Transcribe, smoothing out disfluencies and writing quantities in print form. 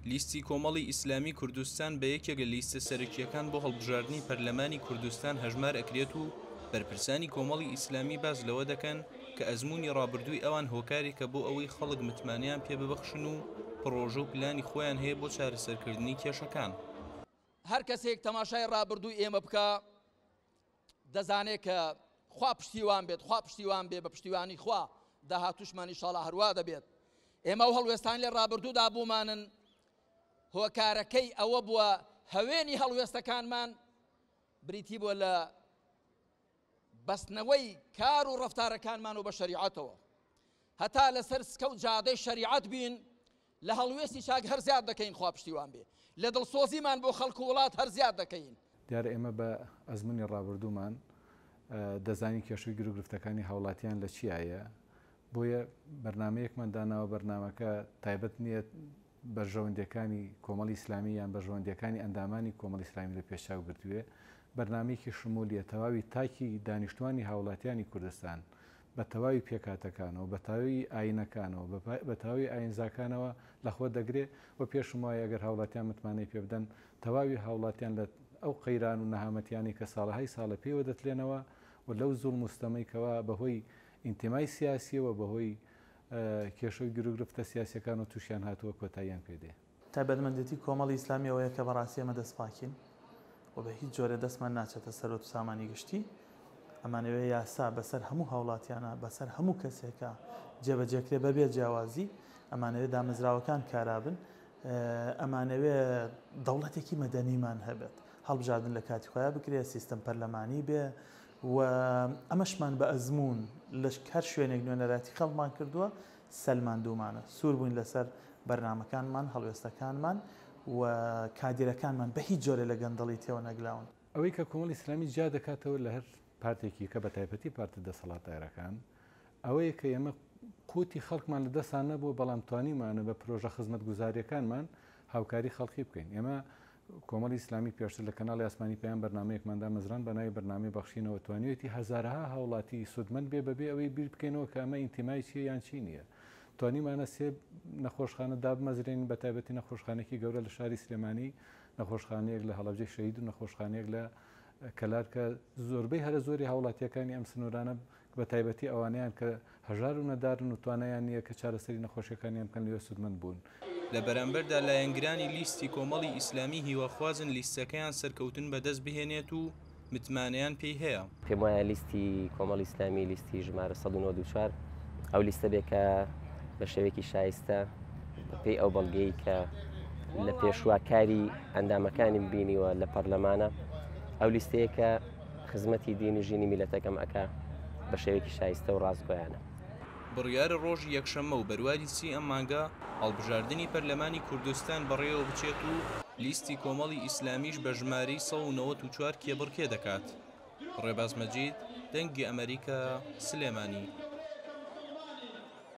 لیستی کۆمەڵی ئیسلامی کوردستان بە یەکێک لە لیستە سەرەکیەکان بۆ هەڵبژاردنی پەرلەمانی کوردستان هەژمار ئەکرێت و بەرپرسانی کۆمەڵی ئیسلامی باز لەوە دەکەن کە ئەزموونی ڕابردووی ئەوان هۆکارێکە بۆ ئەوەی خەڵک متمانیان پێ ببەخشن و پڕۆژە و پلانی خۆیان هەیە بۆ چارەسەرکردنی کێشەکان. هەر کەسێک تەماشای ڕابردووی ئێمە بکە دەزانێت کە خوا پشتیوان بێت، خوا پشتیوان بێ، بە پشتیوانی خوا داهاتووشمان ئینشاڵڵا هەروە دەبێت. ئێمە و هەڵوێستان لێ ڕابردوودا بوومانن هۆکارەکەی ئەوە بووە هەوێنی هەڵوێستەکانمان بریتی بووە لە بەستنەوەی کار و ڕەفتارەکانمان و بە شەریعەتەوە، هەتا لەسەر سکە و جادەی شەریعەت بین لە هەڵوێستی چاک هەر زیاد دەکەین خوا پشتیوان بێ، لە دڵسۆزیمان بۆ خەڵک و وڵات هەر زیاد دەکەین. دیارە ئێمە بە ئەزموونی ڕابردوومان دەزانی کێشەی گرفتەکانی هاوڵاتیان لە چیایە، بۆیە بەرنمەیەکمان داناوە. بەرنمەکە تایبەت نییە بەرژەوەندەکانی کۆمەڵی ئیسلامی یان بەرژەوەندەکانی ئەندامانی کۆمەڵی ئیسلامی لە پێشاو گرتووێ، بەرنمەیەکی شمولیە تەواوی تاکی دانیشتوانی هاوڵاتیانی کوردستان بە تەواوی پێکاتەکانەوە، بە تاوی ئاینەکانەوە، بە تاوی ئاینزاکانەوە لەخۆ دەگرێت و پێشم وایە ئەگەر هاوڵاتیان متمانەی پێ بدەن تەواوی هاوڵاتیان لە ئەو قەیران و نەهامەتیانی کە ساڵەهای ساڵە پێوە دەتلێنەوە و لەو زوڵ مستەمەیکەوە بەهۆی ئینتیمای سیاسیەوە بەهۆی کێشەی گرفتە سیاسەکان و تووشیان هاتووە کۆتاییان پێدێ. تایبەتمەندێتی کۆمەڵی ئیسلامی ئەوەیە کە بەڕاستی ئەمە دەستپاکین و بە هیچ جۆرە دەستمان ناچێتە سەرۆت و سامانی گشتی. ئەمانەوێ یاسا بەسەر هەموو هاوڵاتیانە، بەسەر هەموو کەسێکە جێبەجێکرێ بەبێ جیاوازی، ئەمانەوێ دامەزراوەکان کارابن، ئەمانەوێ دەوڵەتێکی مەدەنیمان هەبێت، هەڵبژاردن لە کاتی خۆیان بکرێت، سیستەم پەرلەمانی بێ و ئەمەشمان بە ئەزموون لە هەر شوێنێک نوێنەراتی خەڵمان کردووە سەلمان دوومانە سوور بووین لەسەر بەرنامەکانمان، هەڵوێستەکانمان و کادیرەکانمان بە هیچ جۆرە لە گەندەڵی تێوە نەگلاون. ئەوەی کە کۆمەڵی ئیسلامی جا دەکاتەوە لە هەر پارتێکی کە بە تایبەتی پارتە دەسەڵاتدارەکان ئەوەیە کە ئێمە قوتی خەڵکمان لە دەستان نەبووە، بەڵام توانیمانە بە پرۆژە خزمەت گوزاریەکانمان هاوکاری خەڵکی بکەین. ئێمە کۆمەڵی ئیسلامی پێشتر لە کەناڵی ئاسمانی پێیان بەرنمەیەکماندا مەزران بە ناوی بەرنامەی بەخشینەوە توانیوێتی هەزارها هاوڵاتی سودمەند بێ بەبێ ئەوەی بیر بکەینەوە کە ئەمە ئینتیمای چیە یان چی نییە. توانیمانە سێ نەخۆشخانە دابمەزرێن بە تایبەتی نەخۆشخانێکی گەورە لە شاری سلێمانی، نەخۆشخانەیەک لە هەڵەبجەی شەهید و نەخۆشخانەیەک لە کەلار کە زۆربەی هەرە زۆری هاوڵاتیەکانی ئەم سنوورانە بە تایبەتی ئەوانیان کە هەژار و نەدارن و توانایان نییە کە چارەسەری نەخۆشیەکانیان بکەن لەوێ سودمەند بوون. لە بەرامبەردا لایەنگرانی لیستی کۆمەڵی ئیسلامی هیواخوازن لیستەکەیان سەرکەوتن بەدەست بهێنێت و متمانەیان پێی هەیە. پێم وایە لیستی کۆمەڵی ئیسلامی لیستی ژمارە 194 ئەو لیستە بێ کە بە شێوەیەکی شایستە پێی ئەو بەڵگەی کە لە پێشواکاری ئەندامەکانی ببینیوە لە پەرلەمانە، ئەو لیستەیە کە خزمەتی دینی ژینی میلەتەکەم ئەکا بە شێوەیەکی شایستە و ڕاستگۆیانە. بڕیارە ڕۆژی یەکشەممە و بەرواری سی ئەم مانگە هەڵبژاردننی پەرلەمانی کوردستان بەڕێوە بچێت و لیستی کۆمەڵی ئیسلامیش بە ژمارەی 194 کێبڕکێ دەکات. ڕێباز مەجید، دەنگی ئەمریکا، سلێمانی.